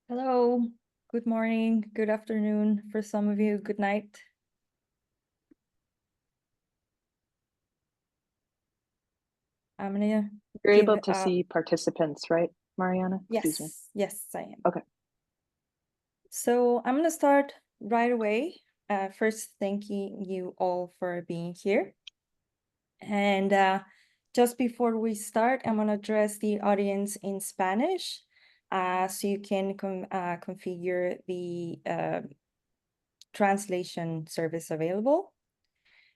Hello, good morning, good afternoon for some of you, good night. I'm gonna You're give able to see participants, right, Mariana? Excuse me. yes, I am. Okay. So I'm gonna start right away. First, thanking you all for being here. And just before we start, I'm gonna address the audience in Spanish, so you can configure the translation service available.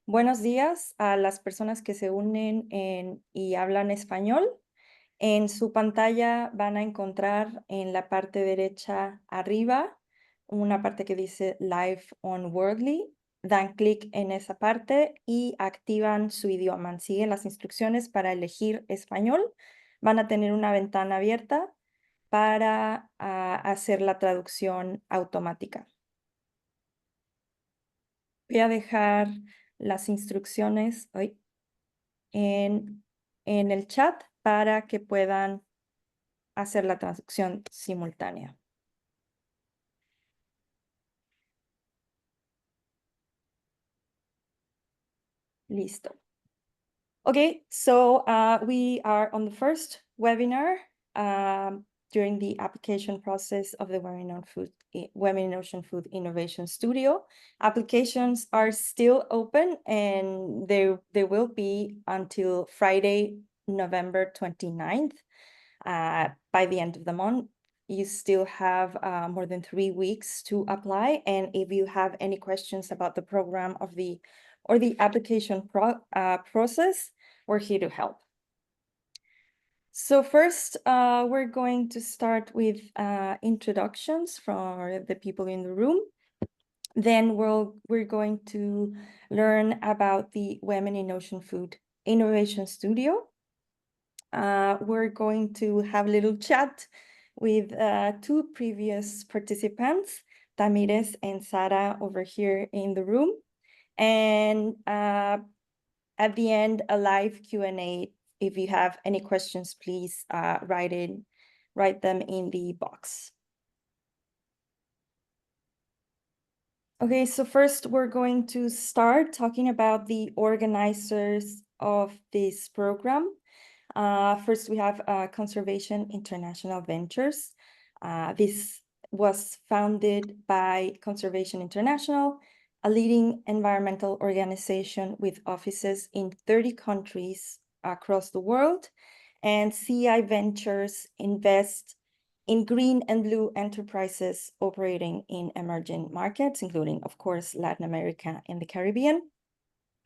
Buenos días a las personas que se unen y hablan español. En su pantalla van a encontrar en la parte derecha arriba una parte que dice Live on Wordly. Dan clic en esa parte y activan su idioma. Siguen las instrucciones para elegir español. Van a tener una ventana abierta para hacer la traducción automática. Voy a dejar las instrucciones en el chat para que puedan hacer la traducción simultánea. Listo. Okay, so we are on the first webinar during the application process of the Women in Ocean Food Innovation Studio. Applications are still open and they will be until Friday, November 29th. By the end of the month, you still have more than 3 weeks to apply. And if you have any questions about the program or the application process, we're here to help. So first, we're going to start with introductions for the people in the room. Then we're going to learn about the Women in Ocean Food Innovation Studio. We're going to have a little chat with two previous participants, Thamires and Sara over here in the room. And at the end, a live Q&A. If you have any questions, please write them in the box. Okay, so first we're going to start talking about the organizers of this program. First, we have Conservation International Ventures. This was founded by Conservation International, a leading environmental organization with offices in 30 countries across the world. And CI Ventures invest in green and blue enterprises operating in emerging markets, including, of course, Latin America and the Caribbean.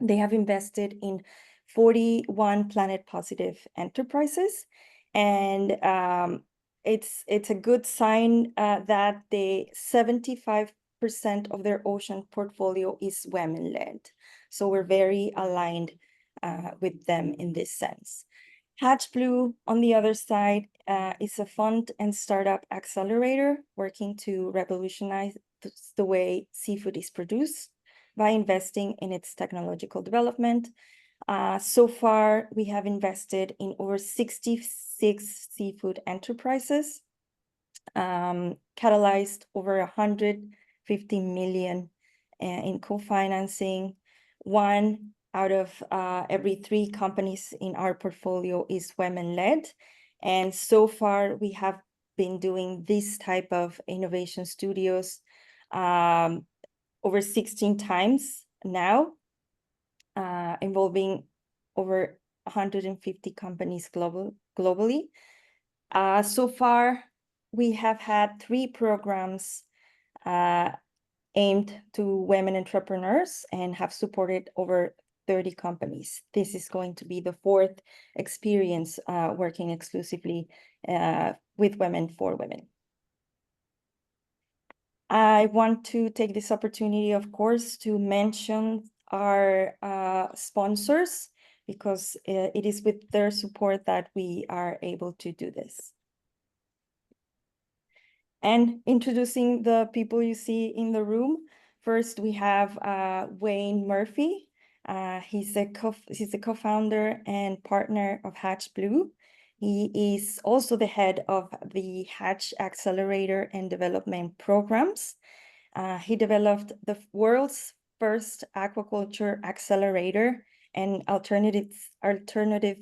They have invested in 41 planet positive enterprises, and it's a good sign that the 75% of their ocean portfolio is women-led. So we're very aligned with them in this sense. Hatch Blue, on the other side, is a fund and startup accelerator working to revolutionize the way seafood is produced by investing in its technological development. So far, we have invested in over 66 seafood enterprises, catalyzed over 150 million in co-financing. 1 out of every 3 companies in our portfolio is women-led. And so far, we have been doing this type of innovation studios over 16 times now, involving over 150 companies globally. So far, we have had 3 programs aimed to women entrepreneurs and have supported over 30 companies. This is going to be the 4th experience working exclusively with women for women. I want to take this opportunity, of course, to mention our sponsors, because it is with their support that we are able to do this. And introducing the people you see in the room, first we have Wayne Murphy. He's the co-founder and partner of Hatch Blue. He is also the head of the Hatch Accelerator and Development Programs. He developed the world's first aquaculture accelerator and alternative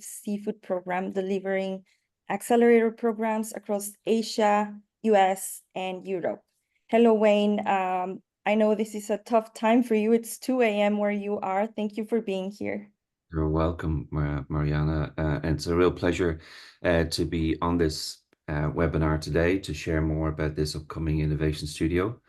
seafood program, delivering accelerator programs across Asia, US, and Europe. Hello, Wayne. I know this is a tough time for you. It's 2 a.m. where you are. Thank you for being here. You're welcome, Mariana. It's a real pleasure to be on this webinar today to share more about this upcoming innovation studio.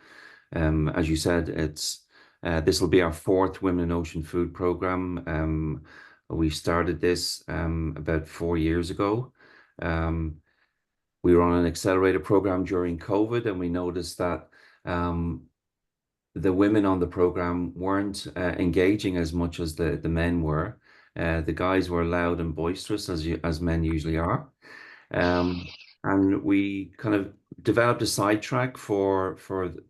As you said, this will be our 4th Women in Ocean Food program. We started this about 4 years ago. We were on an accelerator program during COVID, and we noticed that the women on the program weren't engaging as much as the men were. The guys were loud and boisterous, as men usually are. And we kind of developed a sidetrack for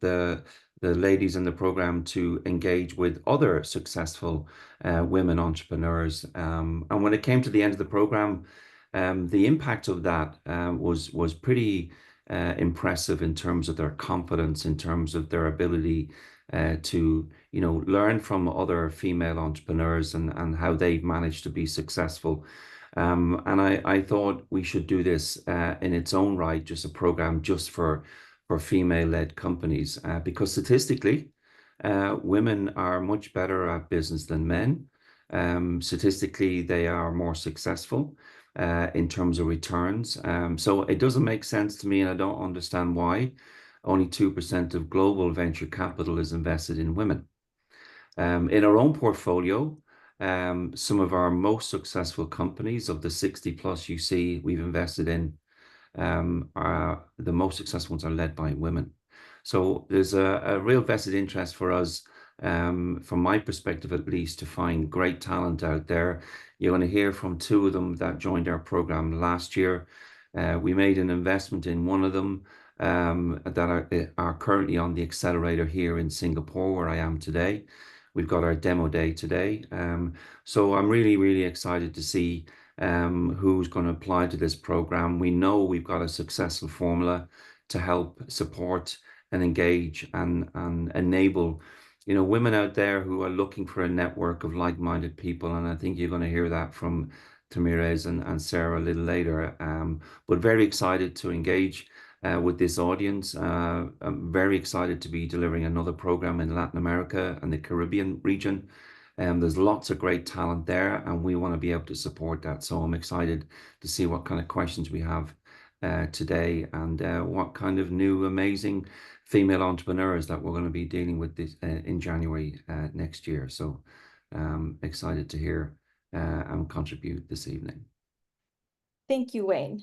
the ladies in the program to engage with other successful women entrepreneurs. And when it came to the end of the program, the impact of that was pretty impressive in terms of their confidence, in terms of their ability to learn from other female entrepreneurs and how they've managed to be successful. And I thought we should do this in its own right, just a program just for female-led companies, because statistically, women are much better at business than men. Statistically, they are more successful in terms of returns. So it doesn't make sense to me, and I don't understand why only 2% of global venture capital is invested in women. In our own portfolio, some of our most successful companies, of the 60+ you see we've invested in, the most successful ones are led by women. So there's a real vested interest for us, from my perspective at least, to find great talent out there. You're going to hear from 2 of them that joined our program last year. We made an investment in one of them that are currently on the accelerator here in Singapore, where I am today. We've got our demo day today. So I'm really, really excited to see who's going to apply to this program. We know we've got a successful formula to help support and engage and enable women out there who are looking for a network of like-minded people. And I think you're going to hear that from Thamires and Sara a little later. But very excited to engage with this audience. I'm very excited to be delivering another program in Latin America and the Caribbean region. There's lots of great talent there, and we want to be able to support that. So I'm excited to see what kind of questions we have today, and what kind of new amazing female entrepreneurs that we're going to be dealing with this in January next year. So excited to hear and contribute this evening. Thank you, Wayne.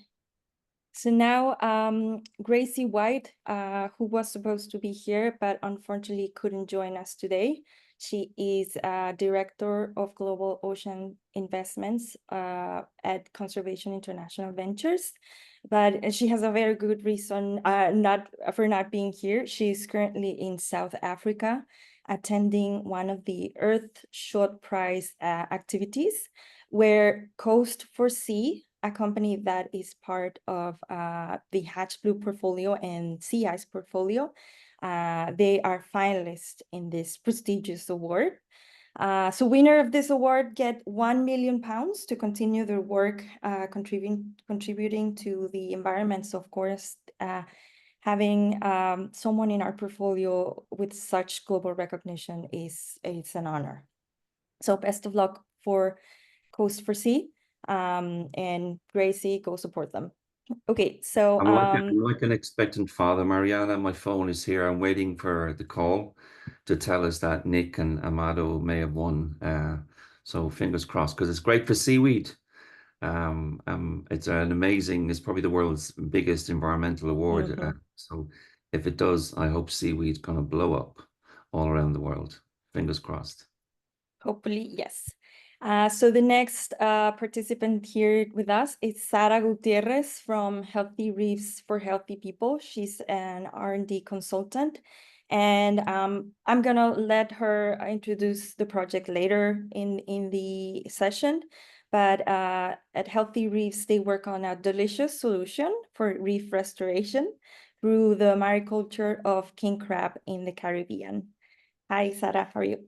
So now Gracie White, who was supposed to be here, but unfortunately couldn't join us today. She is Director of Global Ocean Investments at Conservation International Ventures, but she has a very good reason for not being here. She's currently in South Africa, attending one of the Earthshot Prize activities, where Coast for Sea, a company that is part of the Hatch Blue portfolio and Sea Ice portfolio, they are finalists in this prestigious award. So winner of this award get £1 million to continue their work, contributing to the environment. So of course, having someone in our portfolio with such global recognition is an honor. So best of luck for Coast for Sea, and Gracie, go support them. Okay, so I'm like an expectant father, Mariana. My phone is here. I'm waiting for the call to tell us that Nick and Amado may have won. So fingers crossed, because it's great for seaweed. It's an amazing, it's probably the world's biggest environmental award. So if it does, I hope seaweed's going to blow up all around the world. Fingers crossed. Hopefully, yes. So the next participant here with us is Sara Gutierrez from Healthy Reefs for Healthy People. She's an R&D consultant, and I'm gonna let her introduce the project later in the session. But at Healthy Reefs, they work on a delicious solution for reef restoration through the mariculture of king crab in the Caribbean. Hi, Sara, how are you?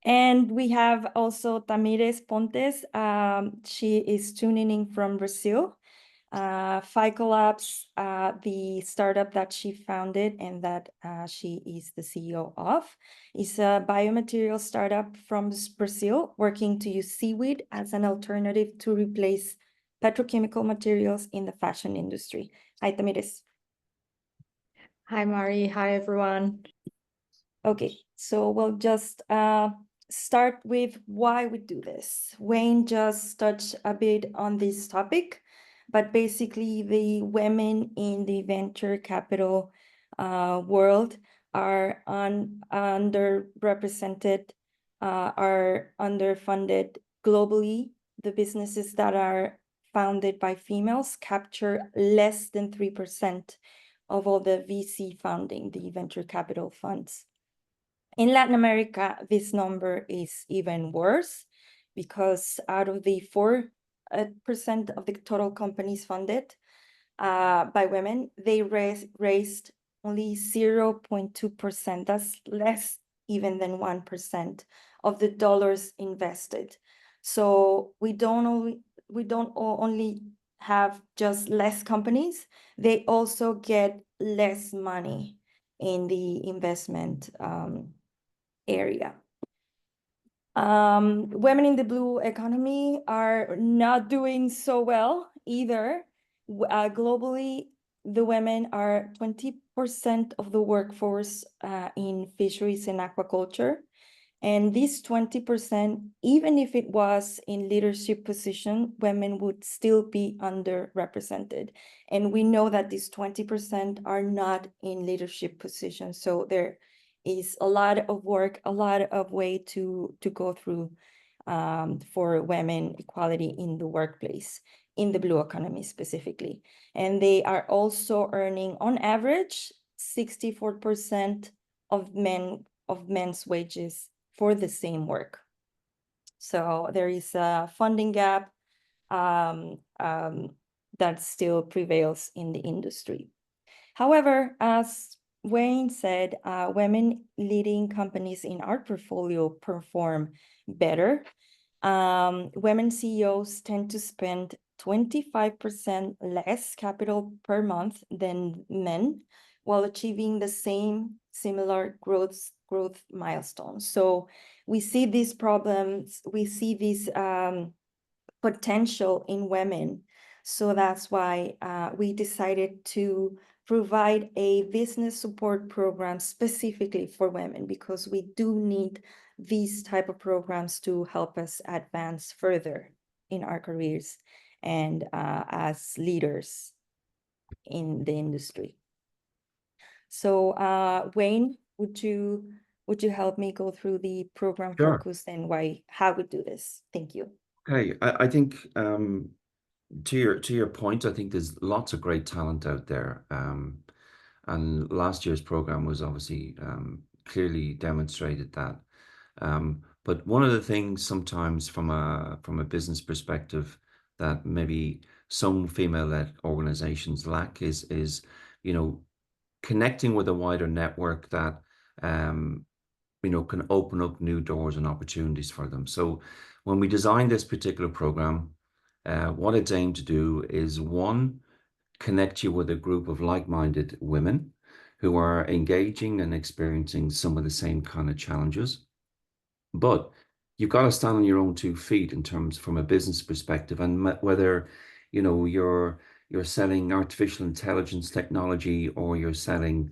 And we have also Thamires Pontes. She is tuning in from Brazil. Phycolabs, the startup that she founded and that she is the CEO of, is a biomaterial startup from Brazil working to use seaweed as an alternative to replace petrochemical materials in the fashion industry. Hi, Thamires. Hi, Mari. Hi, everyone. Okay, so we'll just start with why we do this. Wayne just touched a bit on this topic, but basically the women in the venture capital world are underrepresented, are underfunded globally. The businesses that are founded by females capture less than 3% of all the VC funding, the venture capital funds. In Latin America, this number is even worse because out of the 4% of the total companies funded by women, they raised only 0.2%. That's less even than 1% of the dollars invested. So we don't only have just less companies, they also get less money in the investment area. Women in the blue economy are not doing so well either. Globally, the women are 20% of the workforce in fisheries and aquaculture. And this 20%, even if it was in leadership position, women would still be underrepresented. And we know that these 20% are not in leadership positions. So there is a lot of work, a lot of way to go through for women equality in the workplace, in the blue economy specifically. And they are also earning, on average, 64% of men's wages for the same work. So there is a funding gap that still prevails in the industry. However, as Wayne said, women leading companies in our portfolio perform better. Women CEOs tend to spend 25% less capital per month than men, while achieving the same similar growth milestones. So we see these problems, we see this potential in women. So that's why we decided to provide a business support program specifically for women, because we do need these type of programs to help us advance further in our careers and as leaders in the industry. So Wayne, would you help me go through the program focus and how we do this? Thank you. Okay, I think to your point, I think there's lots of great talent out there. And last year's program was obviously clearly demonstrated that. But one of the things sometimes from a business perspective that maybe some female-led organizations lack is connecting with a wider network that can open up new doors and opportunities for them. So when we designed this particular program, what it's aimed to do is, one, connect you with a group of like-minded women who are engaging and experiencing some of the same kind of challenges. But you've got to stand on your own 2 feet in terms from a business perspective, and whether you're selling artificial intelligence technology or you're selling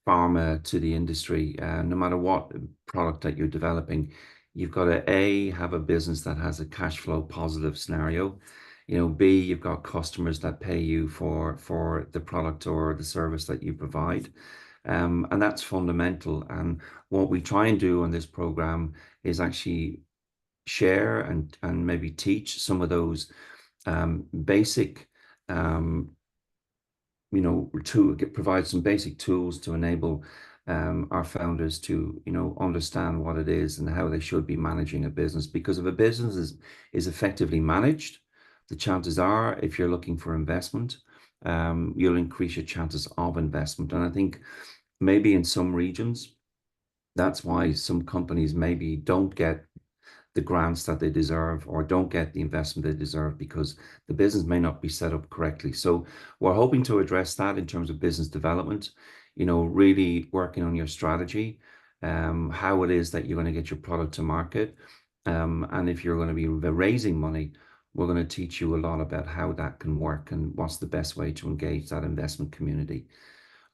pharma to the industry, no matter what product that you're developing, you've got to have a business that has a cash flow positive scenario. B, you've got customers that pay you for the product or the service that you provide. And that's fundamental. And what we try and do on this program is actually share and maybe teach some of those basic provide some basic tools to enable our founders to, understand what it is and how they should be managing a business. Because if a business is effectively managed, the chances are, if you're looking for investment, you'll increase your chances of investment. And I think maybe in some regions, that's why some companies maybe don't get the grants that they deserve or don't get the investment they deserve, because the business may not be set up correctly. So we're hoping to address that in terms of business development, really working on your strategy, how it is that you're going to get your product to market. And if you're going to be raising money, we're going to teach you a lot about how that can work and what's the best way to engage that investment community.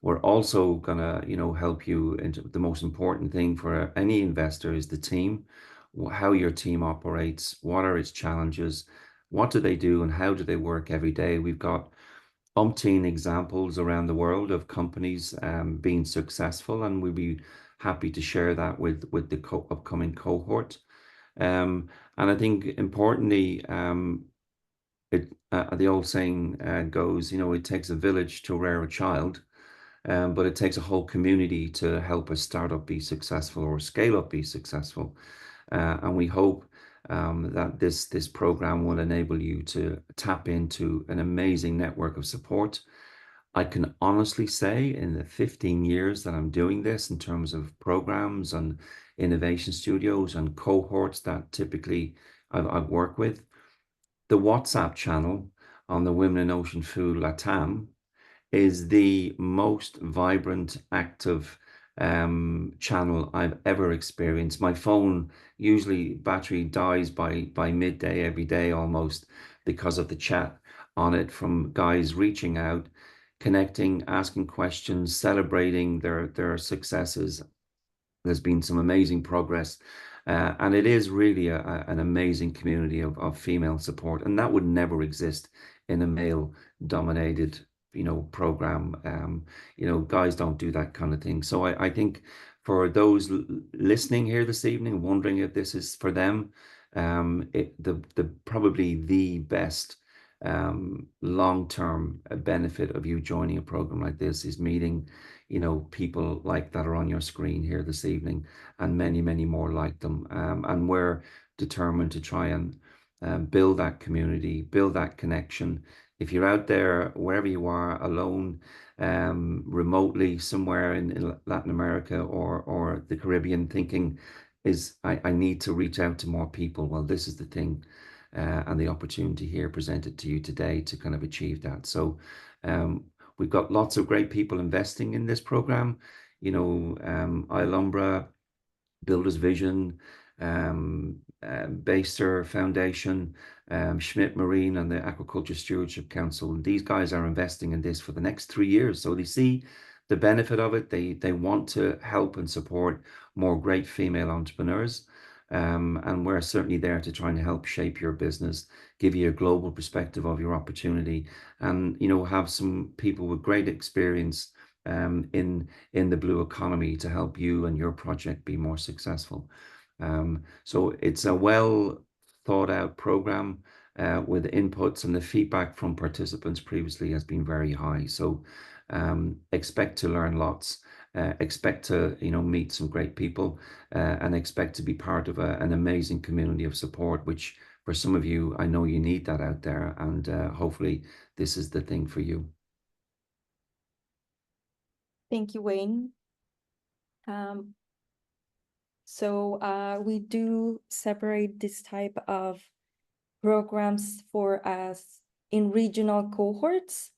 We're also going to, help you into the most important thing for any investor is the team, how your team operates, what are its challenges, what do they do, and how do they work every day. We've got umpteen examples around the world of companies being successful, and we'll be happy to share that with the upcoming cohort. And I think importantly, the old saying goes, it takes a village to rear a child. But it takes a whole community to help a startup be successful or scale up be successful. And we hope that this program will enable you to tap into an amazing network of support. I can honestly say in the 15 years that I'm doing this, in terms of programs and innovation studios and cohorts that typically I've worked with, the WhatsApp channel on the Women in Ocean Food LATAM is the most vibrant, active channel I've ever experienced. My phone usually battery dies by midday every day almost, because of the chat on it from guys reaching out, connecting, asking questions, celebrating their successes. There's been some amazing progress. And it is really an amazing community of female support, and that would never exist in a male-dominated program. Guys don't do that kind of thing. So I think for those listening here this evening, wondering if this is for them, probably the best long-term benefit of you joining a program like this is meeting people like that are on your screen here this evening, and many, many more like them. And we're determined to try and build that community, build that connection. If you're out there, wherever you are, alone, remotely, somewhere in Latin America or the Caribbean, thinking, I need to reach out to more people. Well, this is the thing and the opportunity here presented to you today to kind of achieve that. So we've got lots of great people investing in this program. Alumbra, Builders Vision, Beyster Foundation, Schmidt Marine, and the Aquaculture Stewardship Council. These guys are investing in this for the next 3 years. So they see the benefit of it. They want to help and support more great female entrepreneurs. And we're certainly there to try and help shape your business, give you a global perspective of your opportunity, and have some people with great experience in the blue economy to help you and your project be more successful. So it's a well thought out program with inputs, and the feedback from participants previously has been very high. So expect to learn lots. Expect to meet some great people, and expect to be part of an amazing community of support, which for some of you, I know you need that out there, and hopefully this is the thing for you. Thank you, Wayne. So we do separate this type of programs for us in regional cohorts.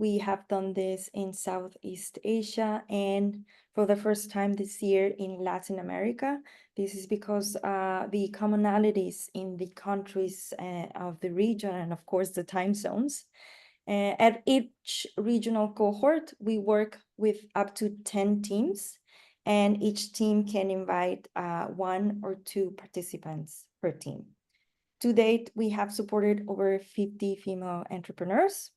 We have done this in Southeast Asia and for the first time this year in Latin America. This is because the commonalities in the countries of the region and of course the time zones. At each regional cohort, we work with up to 10 teams, and each team can invite 1 or 2 participants per team. To date, we have supported over 50 female entrepreneurs.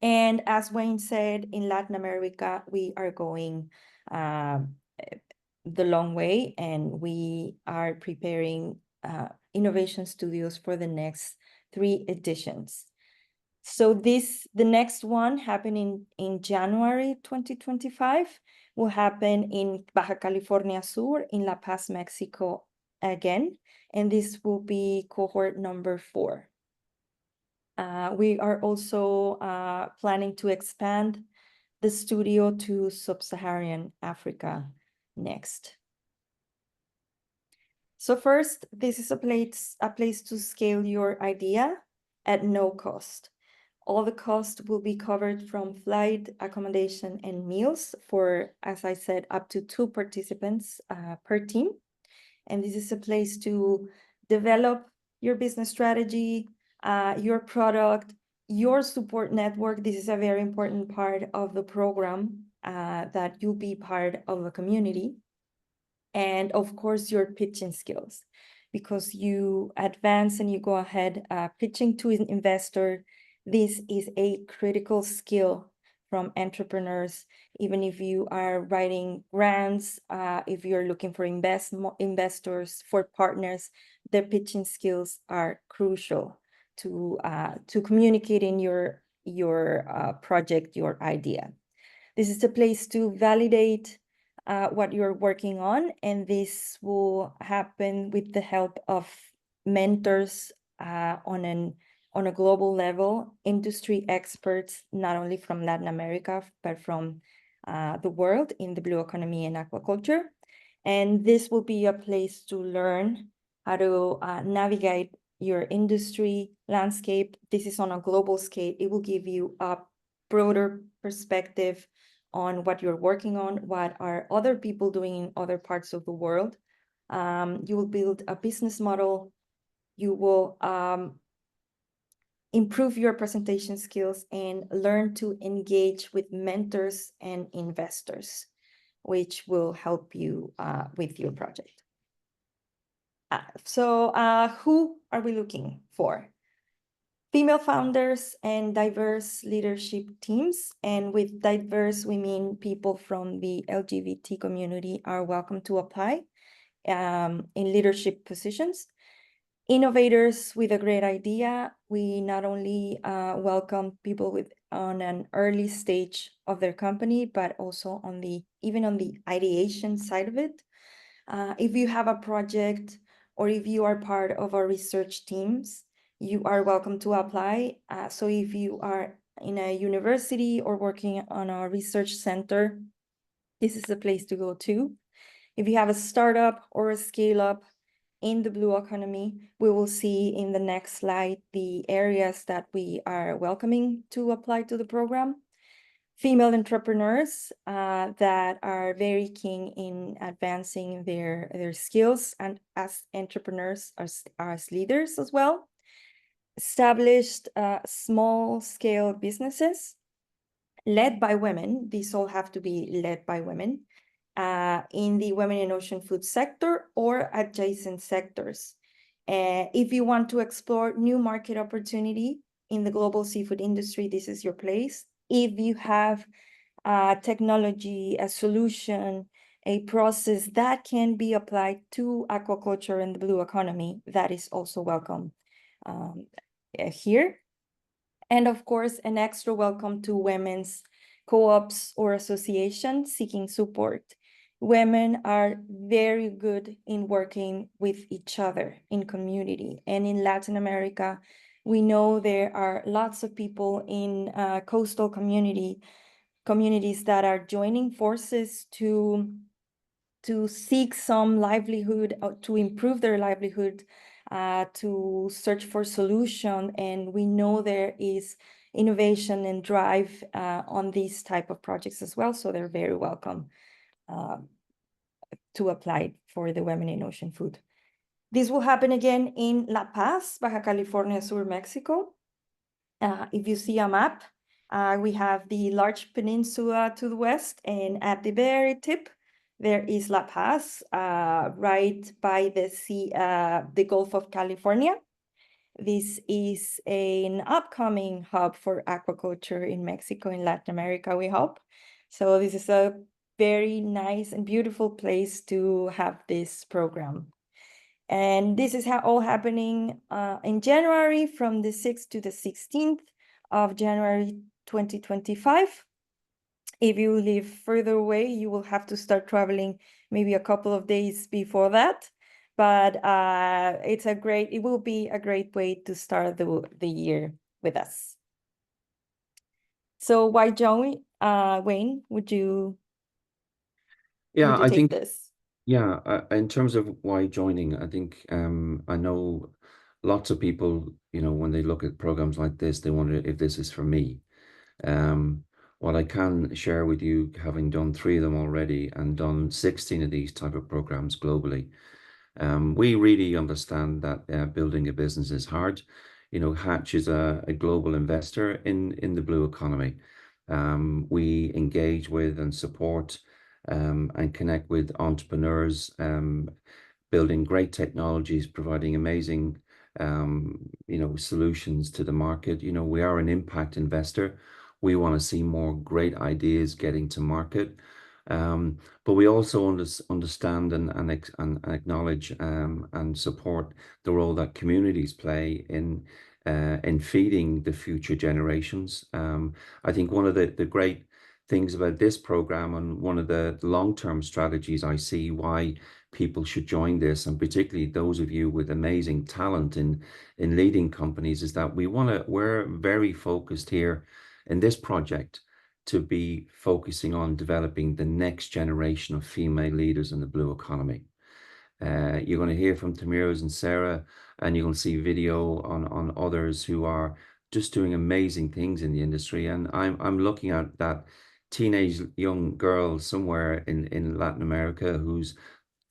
And as Wayne said, in Latin America, we are going the long way, and we are preparing innovation studios for the next 3 editions. So the next one happening in January 2025 will happen in Baja California Sur, in La Paz, Mexico again, and this will be cohort number 4. We are also planning to expand the studio to Sub-Saharan Africa next. So first, this is a place to scale your idea at no cost. All the cost will be covered from flight, accommodation, and meals for, as I said, up to 2 participants per team. And this is a place to develop your business strategy, your product, your support network. This is a very important part of the program, that you'll be part of a community. And of course, your pitching skills, because you advance and you go ahead pitching to an investor. This is a critical skill from entrepreneurs, even if you are writing grants, if you're looking for investors, for partners, the pitching skills are crucial to communicating your project, your idea. This is a place to validate what you're working on, and this will happen with the help of mentors on a global level, industry experts, not only from Latin America, but from the world in the blue economy and aquaculture. And this will be a place to learn how to navigate your industry landscape. This is on a global scale. It will give you a broader perspective on what you're working on, what are other people doing in other parts of the world. You will build a business model. You will improve your presentation skills and learn to engage with mentors and investors, which will help you with your project. So who are we looking for? Female founders and diverse leadership teams. And with diverse, we mean people from the LGBT community are welcome to apply in leadership positions. Innovators with a great idea. We not only welcome people on an early stage of their company, but also even on the ideation side of it. If you have a project or if you are part of our research teams, you are welcome to apply. So if you are in a university or working on a research center, this is the place to go to. If you have a startup or a scale-up in the blue economy, we will see in the next slide the areas that we are welcoming to apply to the program. Female entrepreneurs that are very keen in advancing their skills and as entrepreneurs, as leaders as well. Established small-scale businesses led by women. These all have to be led by women in the women in ocean food sector or adjacent sectors. If you want to explore new market opportunity in the global seafood industry, this is your place. If you have technology, a solution, a process that can be applied to aquaculture and the blue economy, that is also welcome here. And of course, an extra welcome to women's co-ops or associations seeking support. Women are very good in working with each other in community. And in Latin America, we know there are lots of people in coastal communities that are joining forces to seek some livelihood, to improve their livelihood, to search for solution. And we know there is innovation and drive on these type of projects as well. So they're very welcome to apply for the Women in Ocean Food. This will happen again in La Paz, Baja California Sur, Mexico. If you see a map, we have the large peninsula to the west, and at the very tip, there is La Paz, right by the sea, the Gulf of California. This is an upcoming hub for aquaculture in Mexico and Latin America, we hope. So this is a very nice and beautiful place to have this program. And this is all happening in January, from the 6th to the 16th of January 2025. If you live further away, you will have to start traveling maybe a couple of days before that. But it will be a great way to start the year with us. So why join? Wayne, would you take this? Yeah, in terms of why joining, I think I know lots of people, when they look at programs like this, they wonder if this is for me. What I can share with you, having done 3 of them already and done 16 of these type of programs globally, we really understand that building a business is hard. Hatch is a global investor in the blue economy. We engage with and support and connect with entrepreneurs, building great technologies, providing amazing solutions to the market. We are an impact investor. We want to see more great ideas getting to market. But we also understand and acknowledge and support the role that communities play in feeding the future generations. I think one of the great things about this program, and one of the long-term strategies I see why people should join this, and particularly those of you with amazing talent in leading companies, is that we're very focused here in this project to be focusing on developing the next generation of female leaders in the blue economy. You're going to hear from Thamires and Sara, and you're going to see video on others who are just doing amazing things in the industry. And I'm looking at that teenage young girl somewhere in Latin America who's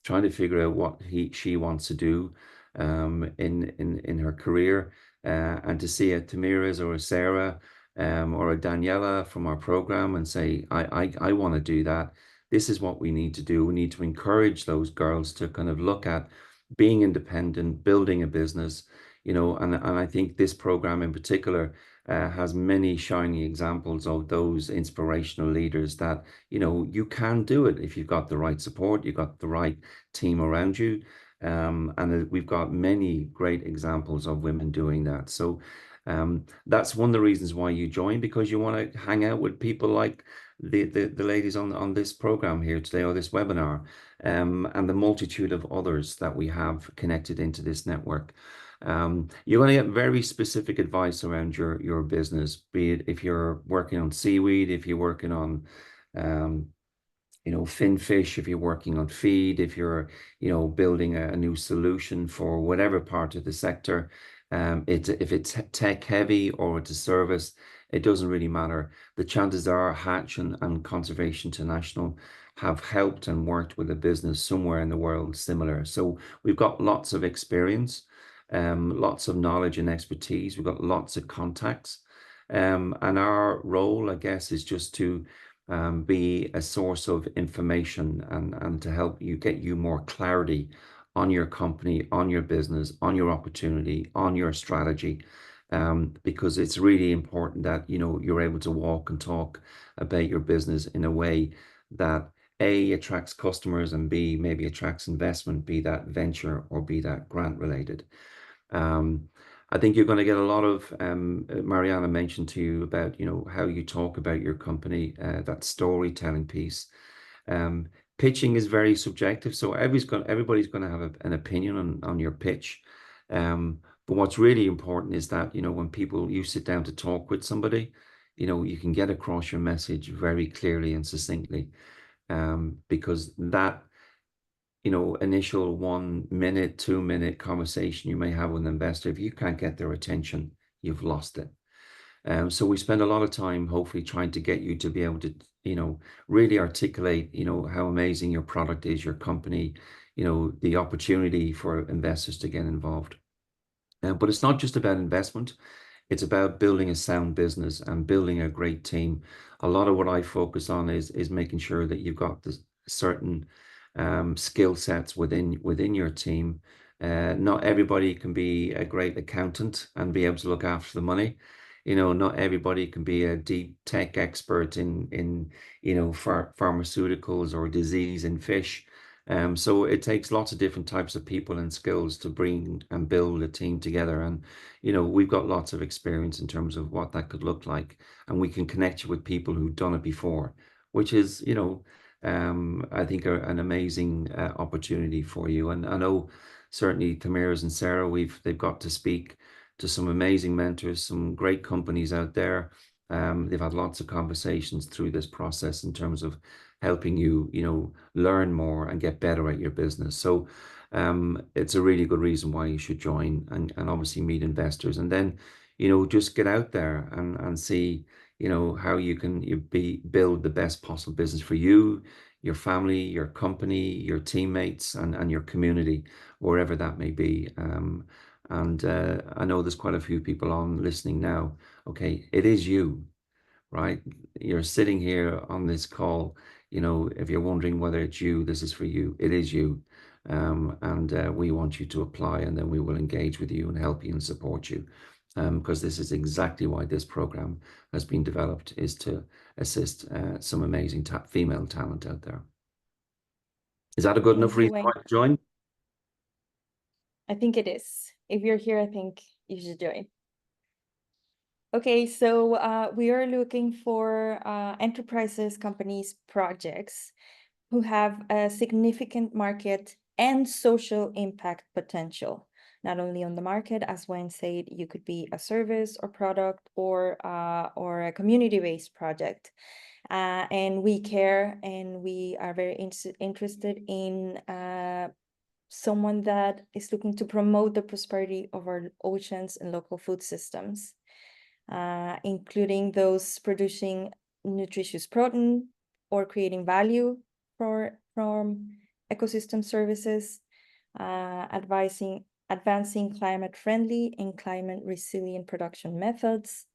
trying to figure out what she wants to do in her career, and to see a Thamires or a Sara or a Daniela from our program and say, I want to do that. This is what we need to do. We need to encourage those girls to kind of look at being independent, building a business, and I think this program in particular has many shining examples of those inspirational leaders that, you can do it if you've got the right support, you've got the right team around you. And we've got many great examples of women doing that. So that's one of the reasons why you join, because you want to hang out with people like the ladies on this program here today, or this webinar, and the multitude of others that we have connected into this network. You're going to get very specific advice around your business, be it if you're working on seaweed, if you're working on fin fish, if you're working on feed, if you're building a new solution for whatever part of the sector. If it's tech heavy or it's a service, it doesn't really matter. The chances are Hatch and Conservation International have helped and worked with a business somewhere in the world similar. So we've got lots of experience, lots of knowledge and expertise. We've got lots of contacts. And our role, I guess, is just to be a source of information and to help you get you more clarity on your company, on your business, on your opportunity, on your strategy, because it's really important that you're able to walk and talk about your business in a way that A, attracts customers, and B, maybe attracts investment, be that venture or be that grant related. I think you're going to get a lot of, Mariana mentioned to you about, how you talk about your company, that storytelling piece. Pitching is very subjective, so everybody's going to have an opinion on your pitch. But what's really important is that, when you sit down to talk with somebody, you can get across your message very clearly and succinctly, because that initial 1 minute, 2 minute conversation you may have with an investor, if you can't get their attention, you've lost it. So we spend a lot of time hopefully trying to get you to be able to, really articulate, how amazing your product is, your company, the opportunity for investors to get involved. But it's not just about investment. It's about building a sound business and building a great team. A lot of what I focus on is making sure that you've got the certain skill sets within your team. Not everybody can be a great accountant and be able to look after the money. Not everybody can be a deep tech expert in pharmaceuticals or disease in fish. So it takes lots of different types of people and skills to bring and build a team together. And, we've got lots of experience in terms of what that could look like. And we can connect you with people who've done it before which is, you know, I think an amazing opportunity for you. And I know certainly Thamires and Sara, they've got to speak to some amazing mentors, some great companies out there. They've had lots of conversations through this process in terms of helping you, you know, learn more and get better at your business. So it's a really good reason why you should join and obviously meet investors, and then, you know, just get out there and see, you know, how you can build the best possible business for you, your family, your company, your teammates, and your community, wherever that may be. And I know there's quite a few people on listening now. Okay, it is you, right? You're sitting here on this call. You know, if you're wondering whether it's you, this is for you. It is you. And we want you to apply, and then we will engage with you and help you and support you. Because this is exactly why this program has been developed, is to assist some amazing female talent out there. Is that a good enough reason why to join? I think it is. If you're here, I think you should join. Okay, so we are looking for enterprises, companies, projects who have a significant market and social impact potential, not only on the market, as Wayne said, you could be a service or product or a community-based project. And we care, and we are very interested in someone that is looking to promote the prosperity of our oceans and local food systems, including those producing nutritious protein or creating value from ecosystem services, advancing climate-friendly and climate-resilient production methods,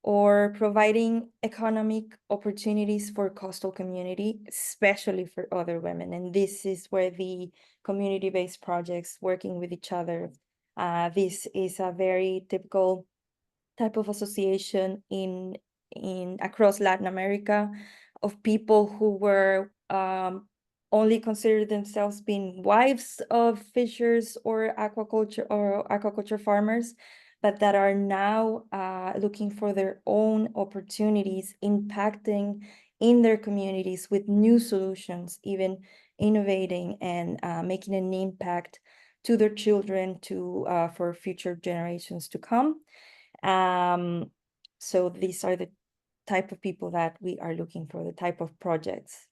or providing economic opportunities for coastal community, especially for other women. And this is where the community-based projects working with each other, this is a very typical type of association in across Latin America, of people who were only considered themselves being wives of fishers or aquaculture farmers, but that are now looking for their own opportunities, impacting in their communities with new solutions, even innovating and making an impact to their children, for future generations to come. So these are the type of people that we are looking for, the type of projects.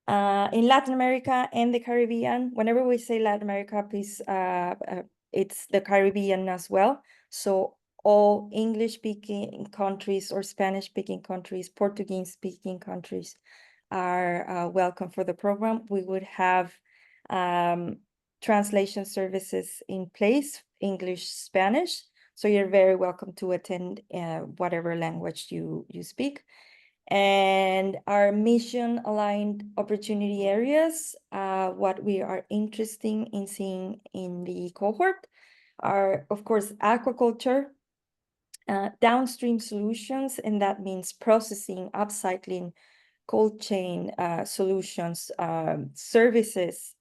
In Latin America and the Caribbean, whenever we say Latin America, please, it's the Caribbean as well. So all English-speaking countries or Spanish-speaking countries, Portuguese-speaking countries are welcome for the program. We would have translation services in place, English, Spanish. So you're very welcome to attend whatever language you speak. And our mission-aligned opportunity areas, what we are interested in seeing in the cohort are, of course, aquaculture, downstream solutions, and that means processing, upcycling, cold chain solutions, services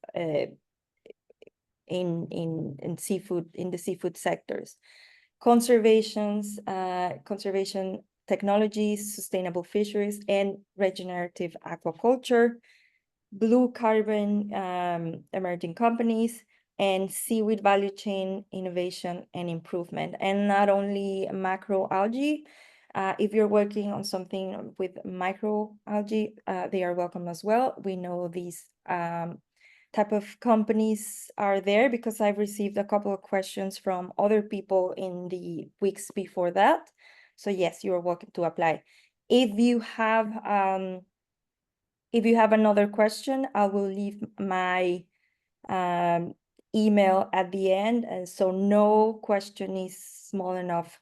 in seafood, in the seafood sectors, conservation technologies, sustainable fisheries, and regenerative aquaculture, blue carbon emerging companies, and seaweed value chain innovation and improvement. And not only macroalgae, if you're working on something with microalgae, they are welcome as well. We know these type of companies are there because I've received a couple of questions from other people in the weeks before that. So yes, you are welcome to apply. If you have another question, I will leave my email at the end. And so no question is small enough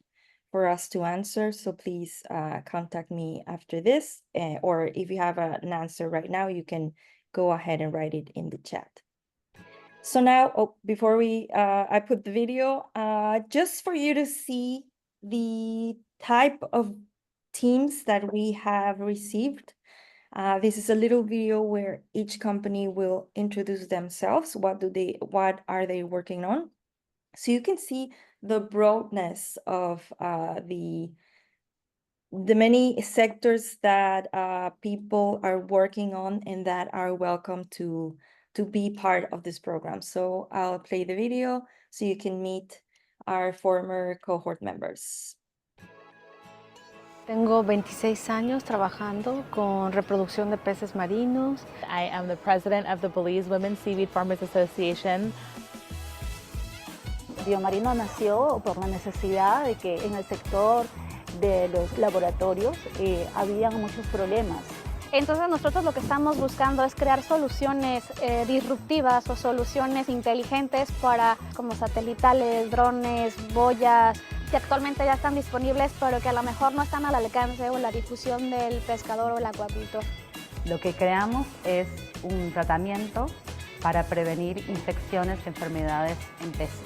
for us to answer. So please contact me after this, or if you have an answer right now, you can go ahead and write it in the chat. So now, before I put the video, just for you to see the type of teams that we have received. This is a little video where each company will introduce themselves. What are they working on? So you can see the broadness of the many sectors that people are working on and that are welcome to be part of this program. So I'll play the video so you can meet our former cohort members. Tengo 26 años trabajando con reproducción de peces marinos. I am the president of the Belize Women Seaweed Farmers Association. Biomarino nació por la necesidad de que en el sector de los laboratorios había muchos problemas. Entonces nosotros lo que estamos buscando es crear soluciones disruptivas o soluciones inteligentes para como satelitales, drones, boyas, que actualmente ya están disponibles pero que a lo mejor no están al alcance o la difusión del pescador o el acuacultor. Lo que creamos es un tratamiento para prevenir infecciones y enfermedades en peces.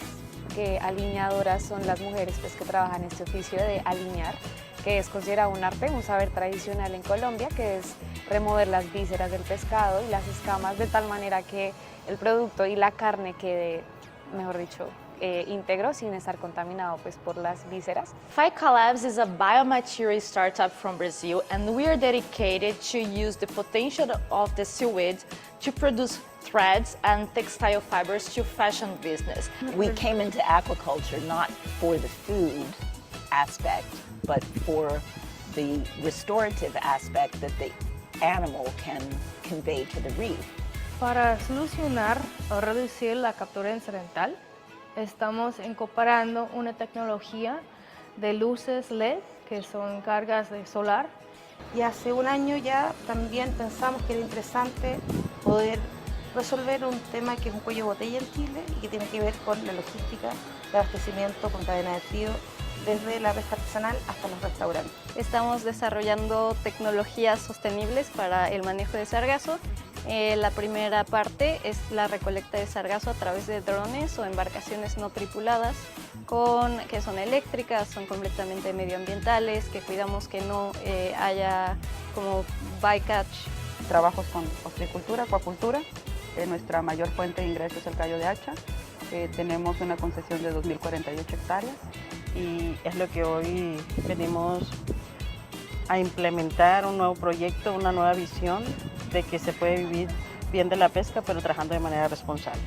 Que alineadoras son las mujeres pues, que trabajan este oficio de alinear, que es considerado un arte, un saber tradicional en Colombia, que es remover las vísceras del pescado y las escamas de tal manera que el producto y la carne quede, mejor dicho, íntegro sin estar contaminado pues, por las vísceras. Phycolabs is a biomaterial startup from Brazil, and we are dedicated to use the potential of the seaweed to produce threads and textile fibers to fashion business. We came into aquaculture not for the food aspect, but for the restorative aspect that the animal can convey to the reef. Para solucionar o reducir la captura incidental, estamos incorporando una tecnología de luces LED que son cargas de solar. Y hace un año ya también pensamos que era interesante poder resolver un tema que es un cuello de botella en Chile y que tiene que ver con la logística de abastecimiento con cadena de frío desde la pesca artesanal hasta los restaurantes. Estamos desarrollando tecnologías sostenibles para el manejo de sargazo. La primera parte es la recolecta de sargazo a través de drones o embarcaciones no tripuladas que son eléctricas, son completamente medioambientales, que cuidamos que no haya como bycatch. Trabajos con ostreicultura, acuacultura. Nuestra mayor fuente de ingresos es el callo de hacha. Tenemos una concesión de 2.048 hectáreas. Y es lo que hoy venimos a implementar, un nuevo proyecto, una nueva visión de que se puede vivir bien de la pesca, pero trabajando de manera responsable.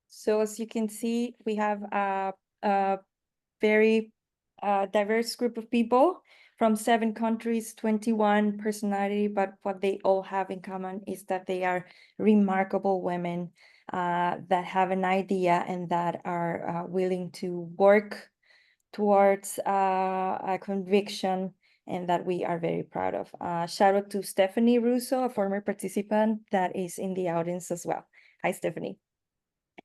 So as you can see, we have a very diverse group of people from 7 countries, 21 personality, but what they all have in common is that they are remarkable women that have an idea and that are willing to work towards a conviction and that we are very proud of. Shout out to Stephanie Russo, a former participant that is in the audience as well. Hi, Stephanie.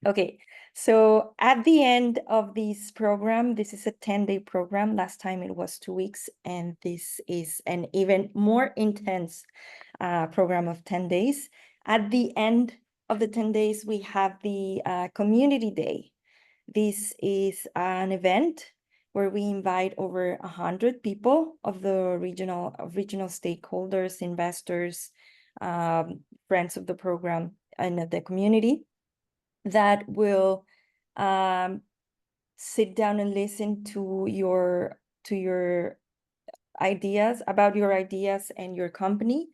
Okay, so at the end of this program, this is a 10-day program. Last time it was 2 weeks, and this is an even more intense program of 10 days. At the end of the 10 days, we have the Community Day. This is an event where we invite over 100 people of the regional stakeholders, investors, friends of the program and of the community, that will sit down and listen to your ideas, about your ideas and your company.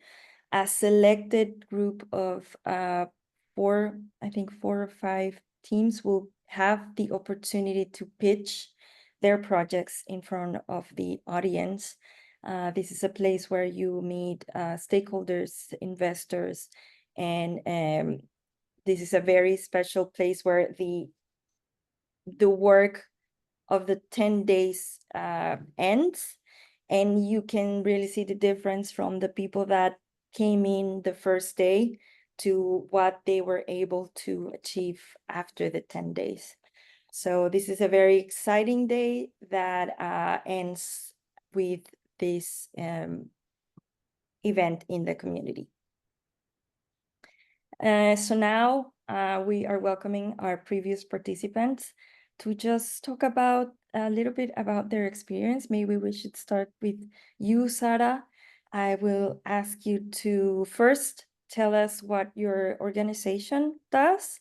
A selected group of 4 or 5 teams will have the opportunity to pitch their projects in front of the audience. This is a place where you meet stakeholders, investors, and this is a very special place where the work of the 10 days ends, and you can really see the difference from the people that came in the first day to what they were able to achieve after the 10 days. So this is a very exciting day that ends with this event in the community. So now we are welcoming our previous participants to just talk about a little bit about their experience. Maybe we should start with you, Sara. I will ask you to first tell us what your organization does?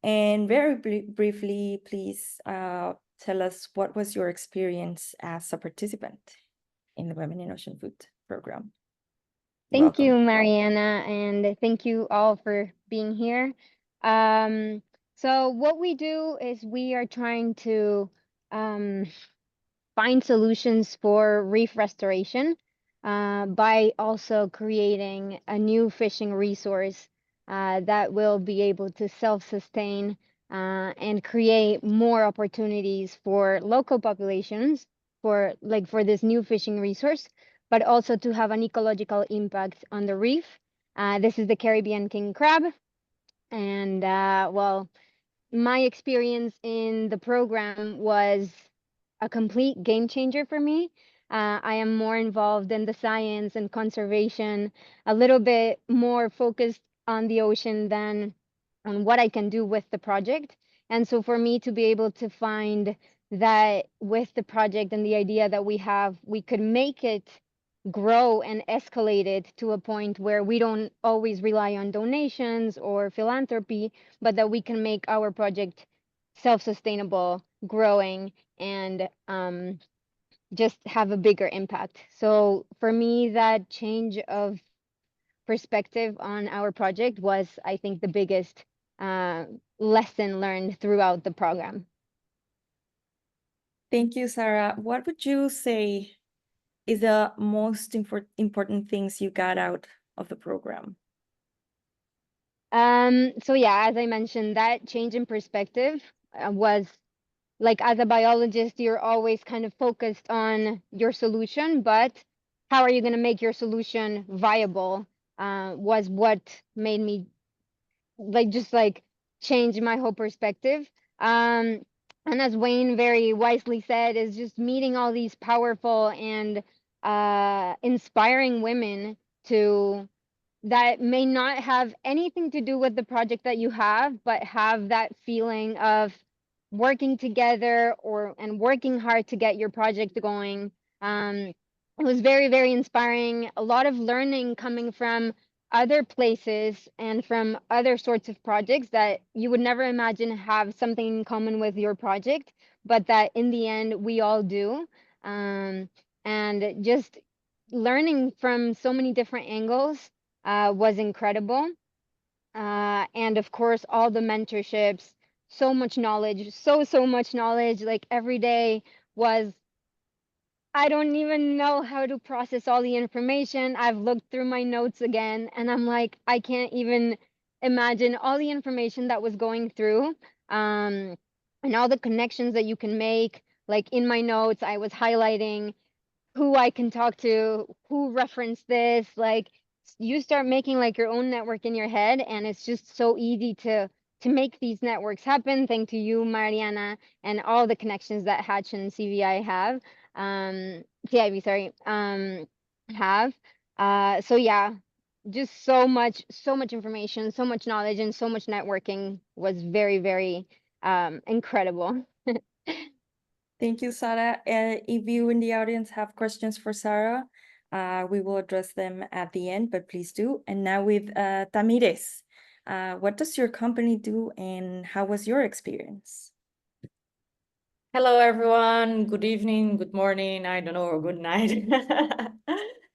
And very briefly, please tell us what was your experience as a participant in the Women in Ocean Food program. Thank you, Mariana, and thank you all for being here. So what we do is we are trying to find solutions for reef restoration by also creating a new fishing resource that will be able to self-sustain and create more opportunities for local populations for this new fishing resource, but also to have an ecological impact on the reef. This is the Caribbean king crab. And well, my experience in the program was a complete game changer for me. I am more involved in the science and conservation, a little bit more focused on the ocean than on what I can do with the project. And so for me to be able to find that with the project and the idea that we have, we could make it grow and escalate it to a point where we don't always rely on donations or philanthropy, but that we can make our project self-sustainable, growing, and just have a bigger impact. So for me, that change of perspective on our project was, I think, the biggest lesson learned throughout the program. Thank you, Sara. What would you say is the most important things you got out of the program? So yeah, as I mentioned, that change in perspective was like, as a biologist, you're always kind of focused on your solution, but how are you going to make your solution viable was what made me just change my whole perspective. And as Wayne very wisely said, is just meeting all these powerful and inspiring women that may not have anything to do with the project that you have, but have that feeling of working together and working hard to get your project going. It was very, very inspiring. A lot of learning coming from other places and from other sorts of projects that you would never imagine have something in common with your project, but that in the end we all do. And just learning from so many different angles was incredible. And of course, all the mentorships, so much knowledge, so much knowledge. Like every day was, I don't even know how to process all the information. I've looked through my notes again and I'm like, I can't even imagine all the information that was going through and all the connections that you can make. Like in my notes, I was highlighting who I can talk to, who referenced this. Like you start making like your own network in your head, and it's just so easy to make these networks happen. Thanks to you, Mariana, and all the connections that Hatch and CVI have. CIV, sorry, have. So yeah, just so much information, so much knowledge, and so much networking was very, very incredible. Thank you, Sara. If you in the audience have questions for Sara, we will address them at the end, but please do. And now with Thamires, what does your company do and how was your experience? Hello, everyone. Good evening, good morning, I don't know, or good night.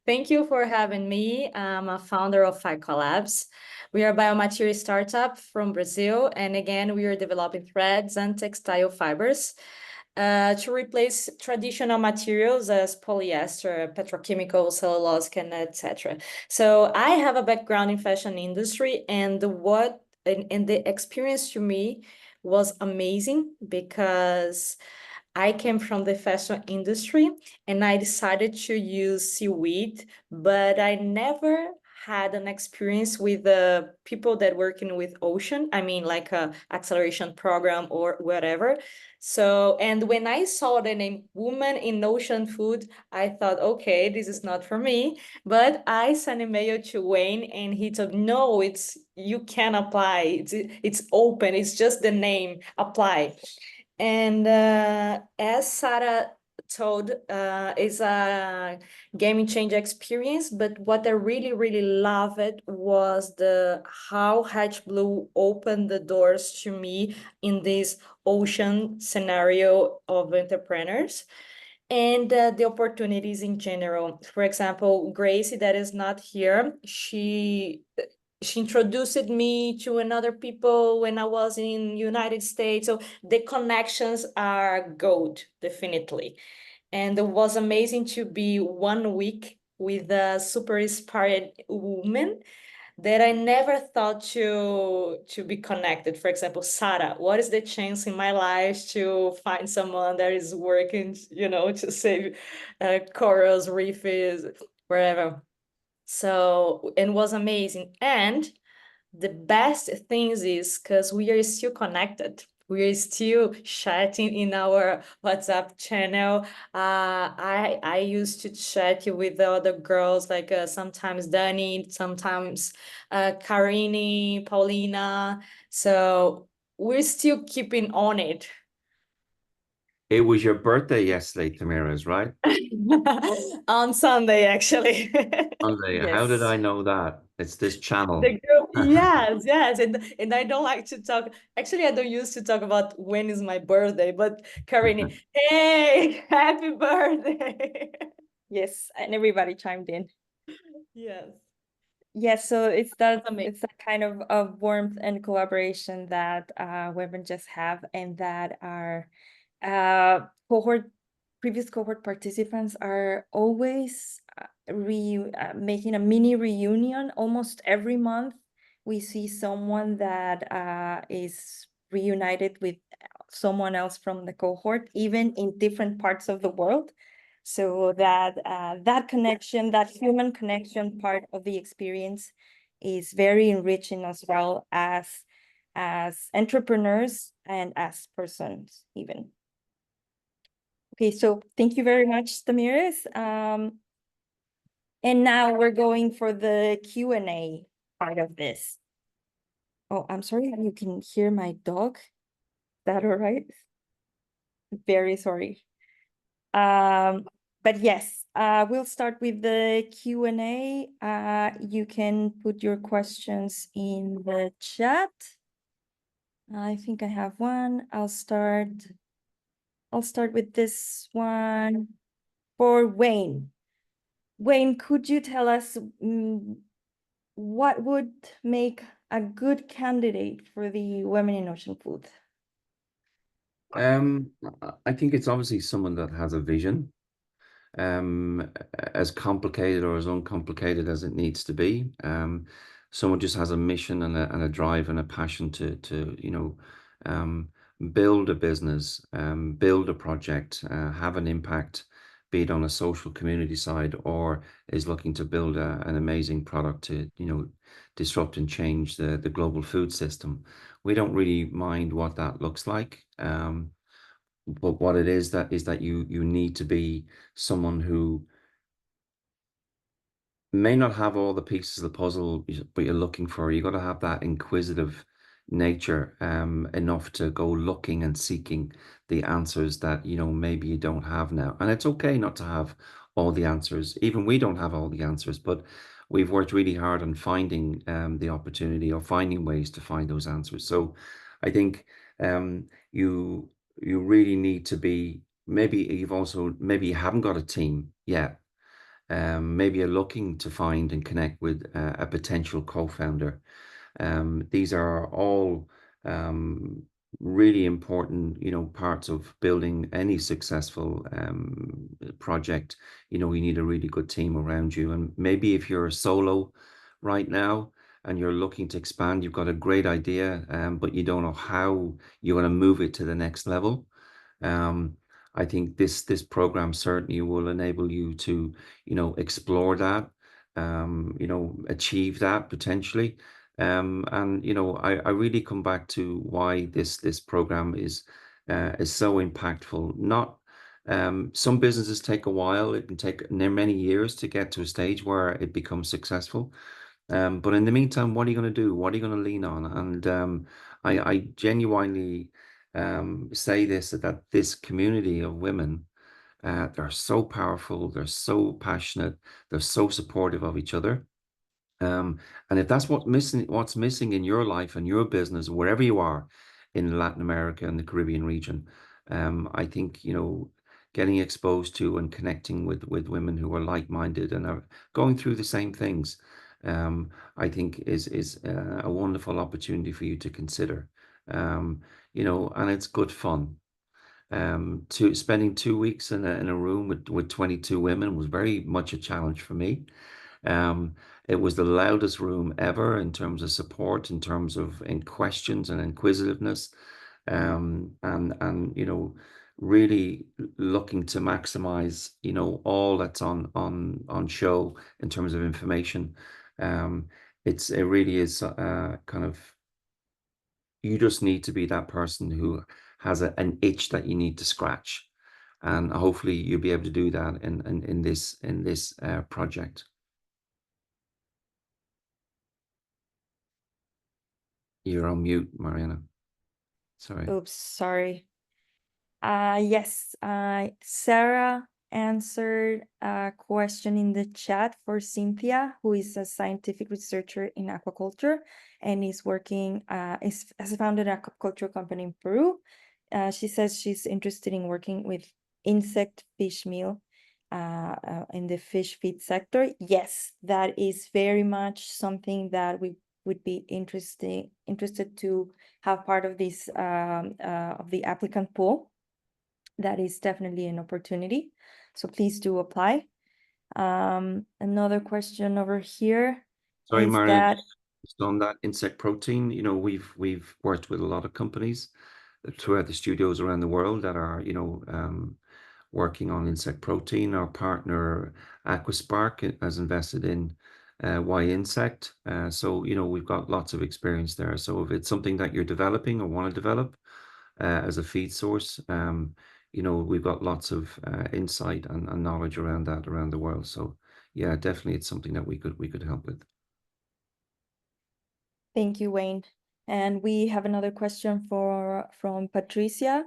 Thank you for having me. I'm a founder of Phycolabs. We are a biomaterial startup from Brazil. And again, we are developing threads and textile fibers to replace traditional materials as polyester, petrochemical, cellulosic, and etc. So I have a background in fashion industry, and the experience to me was amazing because I came from the fashion industry and I decided to use seaweed, but I never had an experience with the people that working with ocean. I mean, like a acceleration program or whatever. So, and when I saw the name Women in Ocean Food, I thought, okay, this is not for me. But I sent an email to Wayne and he told, no, you can apply. It's open. It's just the name, apply. And as Sara told is a game change experience, but what I really loved was how Hatch Blue opened the doors to me in this ocean scenario of entrepreneurs and the opportunities in general. For example, Gracie, that is not here, she introduced me to another people when I was in United States. So the connections are gold, definitely. And it was amazing to be 1 week with a super inspired woman that I never thought to be connected. For example, Sara, what is the chance in my life to find someone that is working, to save corals, reefs, wherever. So, it was amazing. And the best things is because we are still connected. We are still chatting in our WhatsApp channel. I used to chat with the other girls, like sometimes Dani, sometimes Karini, Paulina. So we're still keeping on it. It was your birthday yesterday, Thamires, right? On Sunday, actually. Sunday. Yes. How did I know that? It's this channel. The group, yes. And I don't like to talk. Actually, I don't used to talk about when is my birthday, but Karini, hey, happy birthday. Yes, and everybody chimed in. Yes. Yes, so it's that kind of warmth and collaboration that women just have, and that our previous cohort participants are always making a mini reunion almost every month. We see someone that is reunited with someone else from the cohort, even in different parts of the world. So that connection, that human connection part of the experience is very enriching, as well as entrepreneurs and as persons even. Okay, so thank you very much, Thamires. And now we're going for the Q&A part of this. Oh, I'm sorry, you can hear my dog. Is that all right? Very sorry. But yes, we'll start with the Q&A. You can put your questions in the chat. I think I have one. I'll start with this one for Wayne. Wayne, could you tell us what would make a good candidate for the Women in Ocean Food? I think it's obviously someone that has a vision, as complicated or as uncomplicated as it needs to be. Someone just has a mission and a drive and a passion to build a business, build a project, have an impact, be it on a social community side, or is looking to build an amazing product to disrupt and change the global food system. We don't really mind what that looks like. But what it is that you need to be someone who may not have all the pieces of the puzzle, but you're looking for. You got to have that inquisitive nature, enough to go looking and seeking the answers that maybe you don't have now. And it's okay not to have all the answers. Even we don't have all the answers, but we've worked really hard on finding the opportunity or finding ways to find those answers. So I think you really need to be, maybe you haven't got a team yet. Maybe you're looking to find and connect with a potential co-founder. These are all really important, parts of building any successful project. You need a really good team around you. And maybe if you're a solo right now and you're looking to expand, you've got a great idea, but you don't know how you're going to move it to the next level. I think this program certainly will enable you to, explore that, achieve that potentially. And I really come back to why this program is so impactful. Not some businesses take a while. It can take many years to get to a stage where it becomes successful. But in the meantime, what are you going to do? What are you going to lean on? And I genuinely say that this community of women They're so powerful, they're so passionate, they're so supportive of each other. And if that's what's missing in your life and your business, wherever you are in Latin America and the Caribbean region, I think, you know, getting exposed to and connecting with women who are like-minded and are going through the same things, I think is a wonderful opportunity for you to consider. You know, and it's good fun. Spending 2 weeks in a room with 22 women was very much a challenge for me. It was the loudest room ever in terms of support, in terms of questions and inquisitiveness, and you know, really looking to maximize, you know, all that's on show in terms of information. It really is kind of, you just need to be that person who has an itch that you need to scratch, and hopefully you'll be able to do that in this project. You're on mute, Mariana. Sorry. Oops, sorry. Yes, Sarah answered a question in the chat for Cynthia, who is a scientific researcher in aquaculture and is working, has founded an aquaculture company in Peru. She says she's interested in working with insect fish meal in the fish feed sector. Yes, that is very much something that we would be interested to have part of this of the applicant pool. That is definitely an opportunity. So please do apply. Another question over here. Sorry, is Mariana, that just on that insect protein, you know, we've worked with a lot of companies throughout the studios around the world that are, you know, working on insect protein. Our partner Aquaspark has invested in Y-Insect. So, you know, we've got lots of experience there. So if it's something that you're developing or want to develop as a feed source, you know, we've got lots of insight and knowledge around that around the world. So yeah, definitely it's something that we could help with. Thank you, Wayne. And we have another question from Patricia.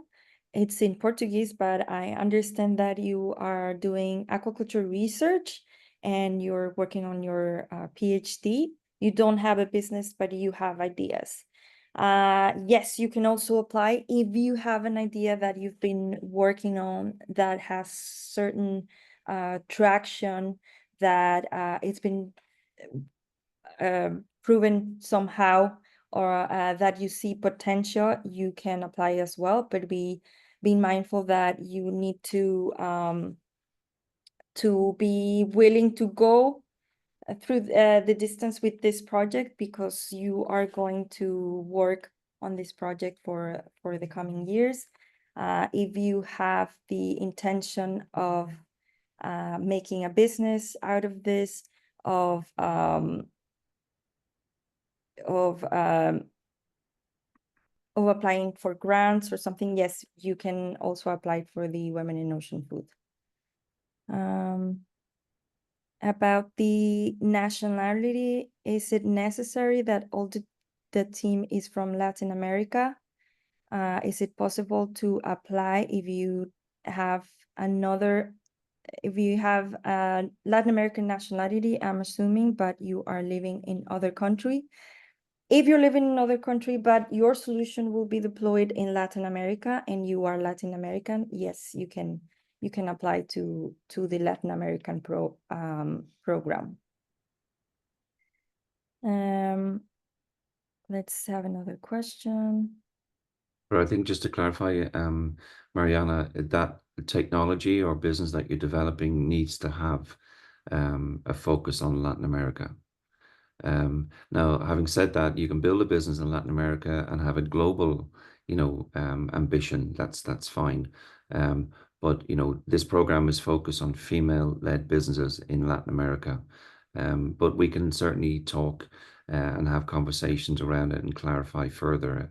It's in Portuguese, but I understand that you are doing aquaculture research and you're working on your PhD. You don't have a business, but you have ideas. Yes, you can also apply if you have an idea that you've been working on that has certain traction, that it's been proven somehow, or that you see potential, you can apply as well. But be mindful that you need to be willing to go through the distance with this project, because you are going to work on this project for the coming years. If you have the intention of making a business out of this, of applying for grants or something, yes, you can also apply for the Women in Ocean Food. About the nationality, is it necessary that all the team is from Latin America? Is it possible to apply if you have a Latin American nationality, I'm assuming, but you are living in other country? If you're living in another country, but your solution will be deployed in Latin America and you are Latin American, yes, you can apply to the Latin American program. Let's have another question. But I think just to clarify, Mariana, that technology or business that you're developing needs to have a focus on Latin America. Now, having said that, you can build a business in Latin America and have a global, you know, ambition. That's fine. But you know, this program is focused on female-led businesses in Latin America. But we can certainly talk and have conversations around it and clarify further.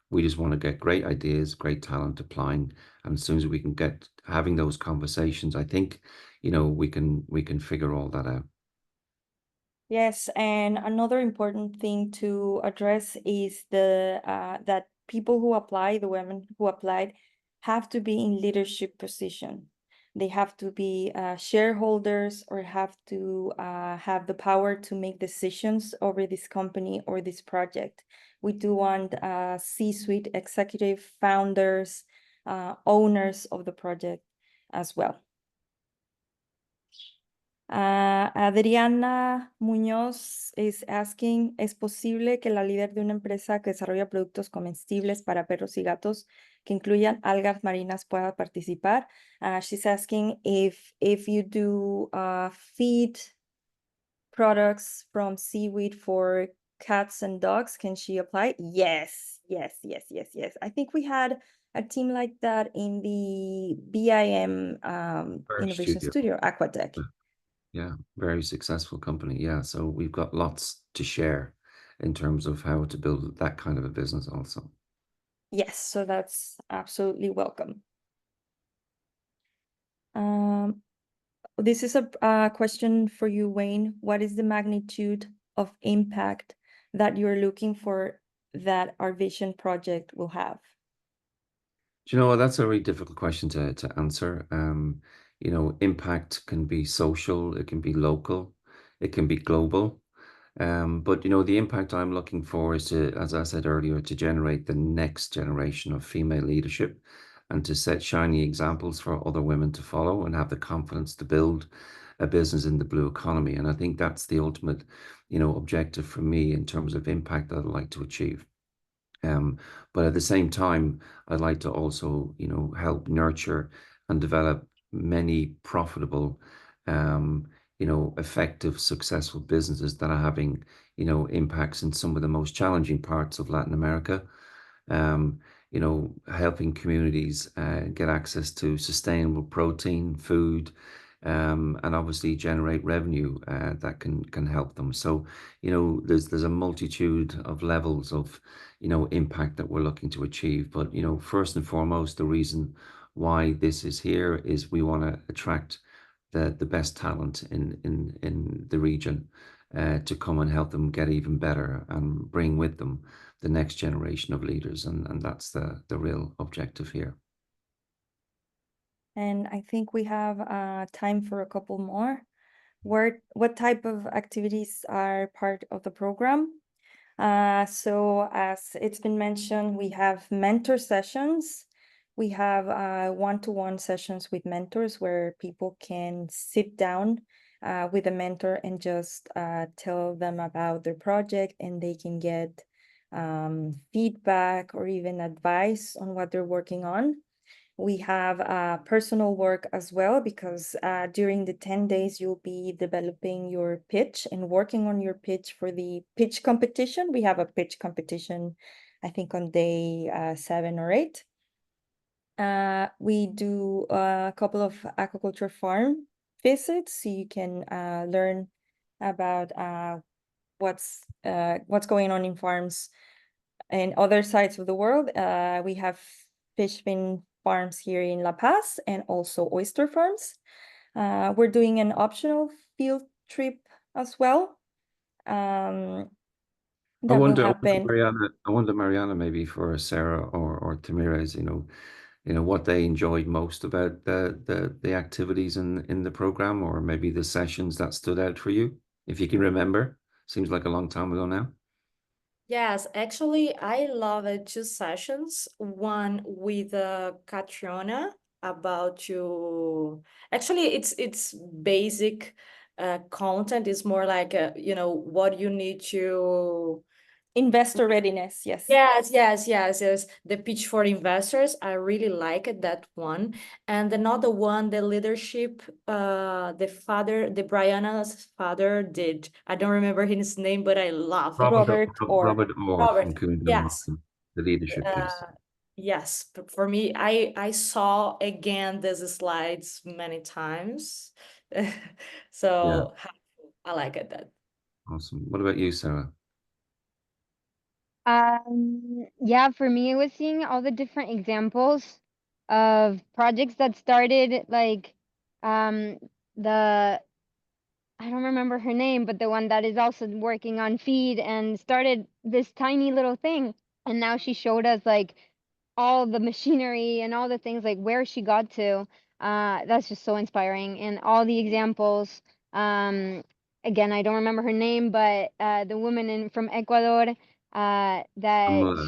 We just want to get great ideas, great talent applying, and as soon as we can get having those conversations, I think, you know, we can figure all that out. Yes, and another important thing to address is that people who apply, the women who applied, have to be in leadership position. They have to be shareholders or have to have the power to make decisions over this company or this project. We do want C-suite executive founders, owners of the project as well. Adriana Muñoz is asking, ¿es posible que la líder de una empresa que desarrolla productos comestibles para perros y gatos que incluyan algas marinas pueda participar? She's asking if you do feed products from seaweed for cats and dogs, can she apply? Yes. I think we had a team like that in the BIM Innovation Studio, Aquatech. Yeah, very successful company. Yeah, so we've got lots to share in terms of how to build that kind of a business also. Yes, so that's absolutely welcome. This is a question for you, Wayne. What is the magnitude of impact that you're looking for that our vision project will have? Do you know what? That's a really difficult question to answer. You know, impact can be social, it can be local, it can be global. But you know, the impact I'm looking for is to, as I said earlier, to generate the next generation of female leadership and to set shiny examples for other women to follow and have the confidence to build a business in the blue economy. And I think that's the ultimate, you know, objective for me in terms of impact that I'd like to achieve. But at the same time, I'd like to also, you know, help nurture and develop many profitable, you know, effective, successful businesses that are having, you know, impacts in some of the most challenging parts of Latin America. You know, helping communities get access to sustainable protein, food, and obviously generate revenue that can help them. So, you know, there's a multitude of levels of, you know, impact that we're looking to achieve. But, you know, first and foremost, the reason why this is here is we want to attract the best talent in the region to come and help them get even better and bring with them the next generation of leaders. And that's the real objective here. And I think we have time for a couple more. What type of activities are part of the program? So as it's been mentioned, we have mentor sessions. We have one-to-one sessions with mentors where people can sit down with a mentor and just tell them about their project, and they can get feedback or even advice on what they're working on. We have personal work as well, because during the 10 days, you'll be developing your pitch and working on your pitch for the pitch competition. We have a pitch competition, I think, on day 7 or 8. We do a couple of aquaculture farm visits, so you can learn about what's going on in farms in other sides of the world. We have fish fin farms here in La Paz and also oyster farms. We're doing an optional field trip as well. I wonder, Mariana, maybe for Sara or Thamires, you know what they enjoyed most about the activities in the program, or maybe the sessions that stood out for you, if you can remember. Seems like a long time ago now. Yes, actually, I loved 2 sessions. One with Catriona about you. Actually, it's basic content. It's more like you know, what you need to. Investor readiness, yes. Yes. The pitch for investors. I really liked that one. And another one, the leadership, the Brianna's father did. I don't remember his name, but I love it. Robert Orr from Kundun, yes. The leadership piece. Yes, but for me, I saw again these slides many times. So yeah. I like it that. Awesome. What about you, Sara? Yeah, for me, it was seeing all the different examples of projects that started, like the, I don't remember her name, but the one that is also working on feed and started this tiny little thing. And now she showed us like all the machinery and all the things, like where she got to. That's just so inspiring. And all the examples, again, I don't remember her name, but the woman from Ecuador, that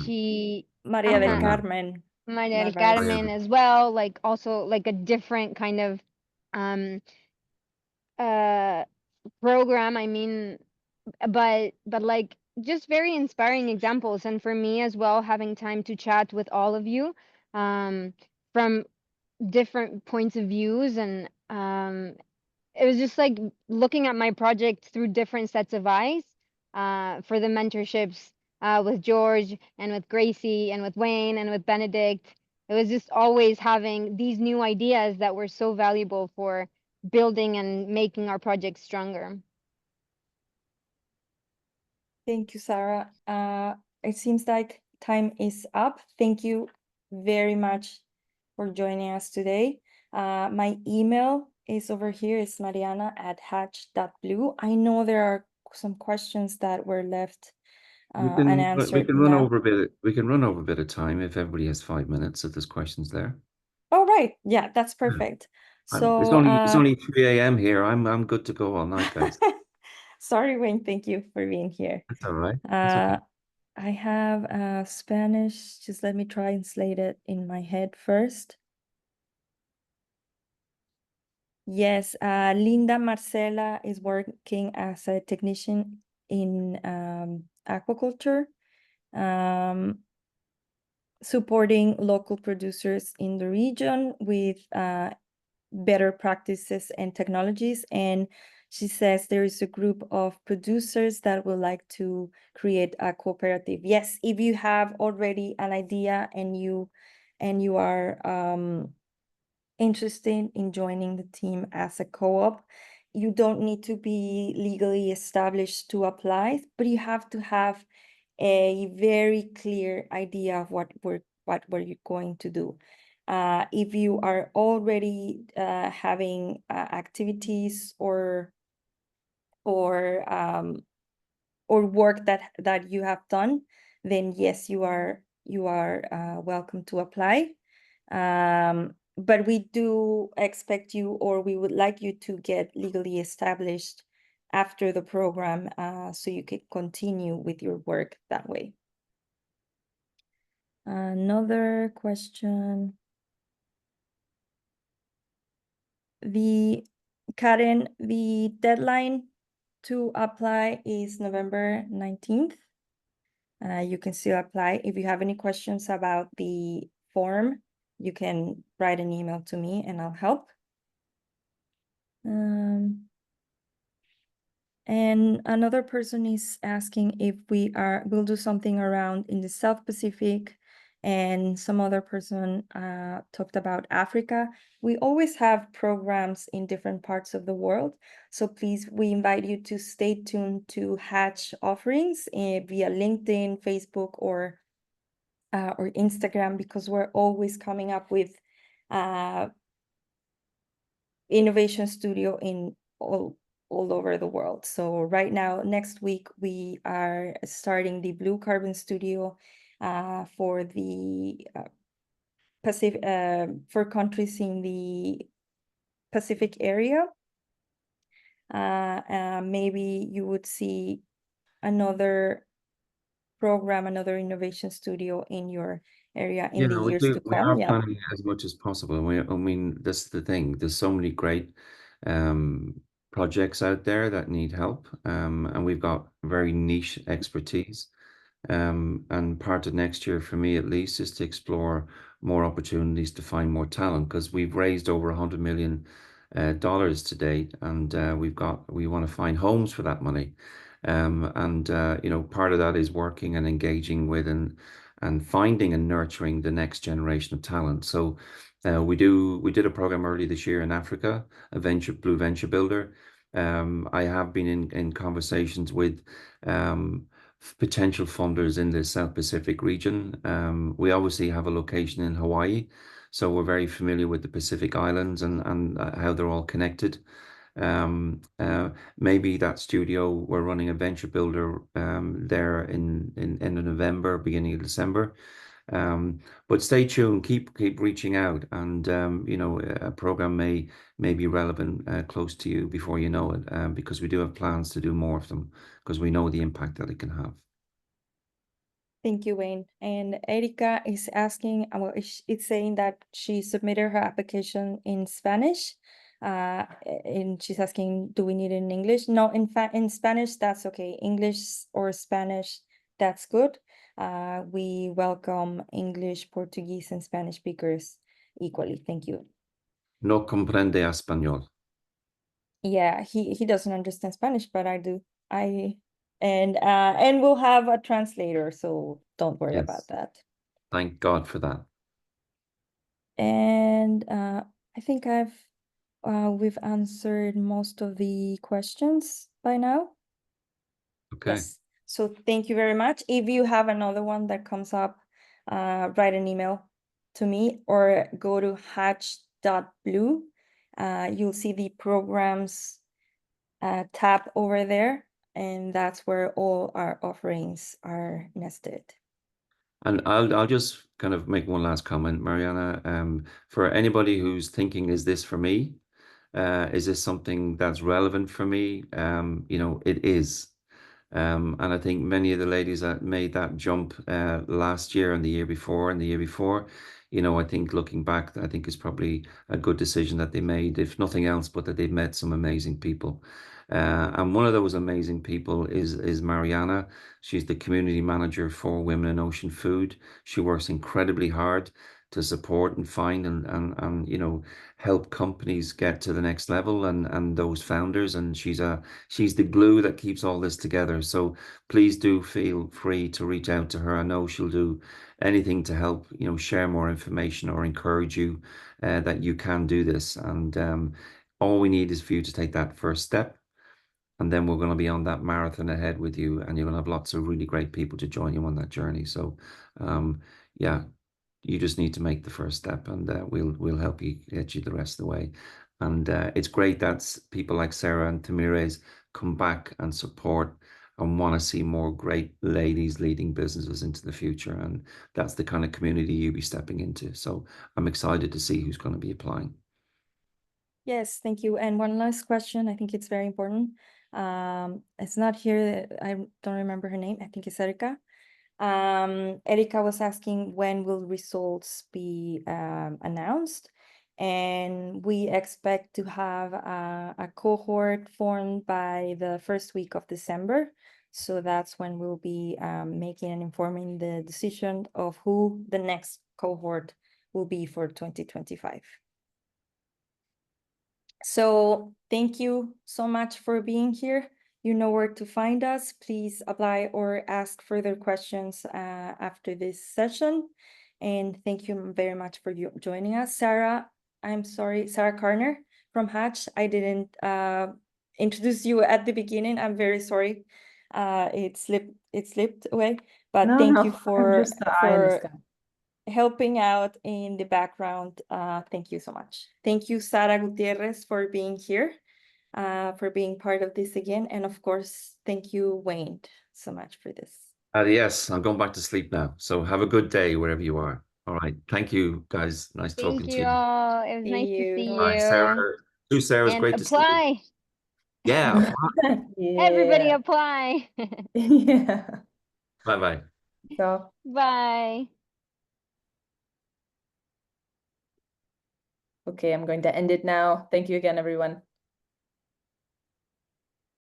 she Maria del Carmen. Maria del Vargas. Carmen as well, like also like a different kind of program. I mean, but like just very inspiring examples. And for me as well, having time to chat with all of you from different points of views, and it was just like looking at my project through different sets of eyes for the mentorships with George and with Gracie and with Wayne and with Benedict. It was just always having these new ideas that were so valuable for building and making our project stronger. Thank you, Sarah. It seems like time is up. Thank you very much for joining us today. My email is over here. It's mariana@hatch.blue. I know there are some questions that were left unanswered. We can run over a bit. We can run over a bit of time if everybody has 5 minutes. If there's questions there. Oh, right. Yeah, that's perfect. So it's only 3 a.m. here. I'm good to go all night, guys. Sorry, Wayne. Thank you for being here. That's all right. That's okay. I have Spanish. Just let me translate it in my head first. Yes, Linda Marcela is working as a technician in aquaculture, supporting local producers in the region with better practices and technologies. And she says there is a group of producers that would like to create a cooperative. Yes, if you have already an idea and you are interested in joining the team as a co-op, you don't need to be legally established to apply, but you have to have a very clear idea of what were you going to do. If you are already having activities or work that you have done, then yes, you are welcome to apply. But we do expect you, or we would like you to get legally established after the program, so you can continue with your work that way. Another question. Karen, the deadline to apply is November 19th. You can still apply. If you have any questions about the form, you can write an email to me and I'll help. And another person is asking if we'll do something around in the South Pacific, and some other person talked about Africa. We always have programs in different parts of the world. So please, we invite you to stay tuned to Hatch offerings via LinkedIn, Facebook, or Instagram, because we're always coming up with innovation studio in all over the world. So right now, next week, we are starting the Blue Carbon Studio for the Pacific, for countries in the Pacific area. Maybe you would see another program, another innovation studio in your area in the years to come. We are planning as much as possible. I mean, that's the thing. There's so many great projects out there that need help, and we've got very niche expertise. And part of next year, for me at least, is to explore more opportunities to find more talent, because we've raised over $100 million to date, and we want to find homes for that money. You know, part of that is working and engaging with and finding and nurturing the next generation of talent. So we did a program early this year in Africa, a Blue Venture Builder. I have been in conversations with potential funders in the South Pacific region. We obviously have a location in Hawaii, so we're very familiar with the Pacific Islands and how they're all connected. Maybe that studio, we're running a venture builder there in end of November, beginning of December. But stay tuned, keep reaching out, and you know, a program may be relevant close to you before you know it, because we do have plans to do more of them, because we know the impact that it can have. Thank you, Wayne. And Erika is asking, well, it's saying that she submitted her application in Spanish, and she's asking, do we need it in English? No, in Spanish, that's okay. English or Spanish, that's good. We welcome English, Portuguese, and Spanish speakers equally. Thank you. No comprende español. Yeah, he doesn't understand Spanish, but I do. And we'll have a translator, so don't worry about that. Thank God for that. And I think we've answered most of the questions by now. Okay. Yes. So thank you very much. If you have another one that comes up, write an email to me or go to hatch.blue. You'll see the programs tab over there, and that's where all our offerings are nested. And I'll just kind of make one last comment, Mariana. For anybody who's thinking, is this for me? Is this something that's relevant for me? You know, it is. And I think many of the ladies that made that jump last year and the year before and the year before, you know, I think looking back, I think it's probably a good decision that they made, if nothing else, but that they've met some amazing people. And one of those amazing people is Mariana. She's the community manager for Women in Ocean Food. She works incredibly hard to support and find and you know, help companies get to the next level and those founders, and she's the glue that keeps all this together. So please do feel free to reach out to her. I know she'll do anything to help, you know, share more information or encourage you that you can do this. And all we need is for you to take that first step, and then we're going to be on that marathon ahead with you, and you're going to have lots of really great people to join you on that journey. So yeah, you just need to make the first step, and we'll help you get you the rest of the way. And it's great that people like Sara and Thamires come back and support and want to see more great ladies leading businesses into the future. And that's the kind of community you'll be stepping into. So I'm excited to see who's going to be applying. Yes, thank you. And one last question, I think it's very important. It's not here, I don't remember her name. I think it's Erika. Erika was asking, when will results be announced? And we expect to have a cohort formed by the first week of December. So that's when we'll be making and informing the decision of who the next cohort will be for 2025. So thank you so much for being here. You know where to find us. Please apply or ask further questions after this session. And thank you very much for joining us. Sara, I'm sorry, Sara Karner from Hatch. I didn't introduce you at the beginning. I'm very sorry. It slipped away. But thank you for helping out in the background. Thank you so much. Thank you, Sara Gutierrez, for being here, for being part of this again. And of course, thank you, Wayne, so much for this. Yes, I'm going back to sleep now. So have a good day wherever you are. All right. Thank you, guys. Nice talking to you. Thank you all. It was nice to see you. Bye, Sara. Two Sarahs, And great to see you. apply. Yeah, apply. Yeah. Everybody apply. Yeah. Bye-bye. So. Bye. Okay, I'm going to end it now. Thank you again, everyone.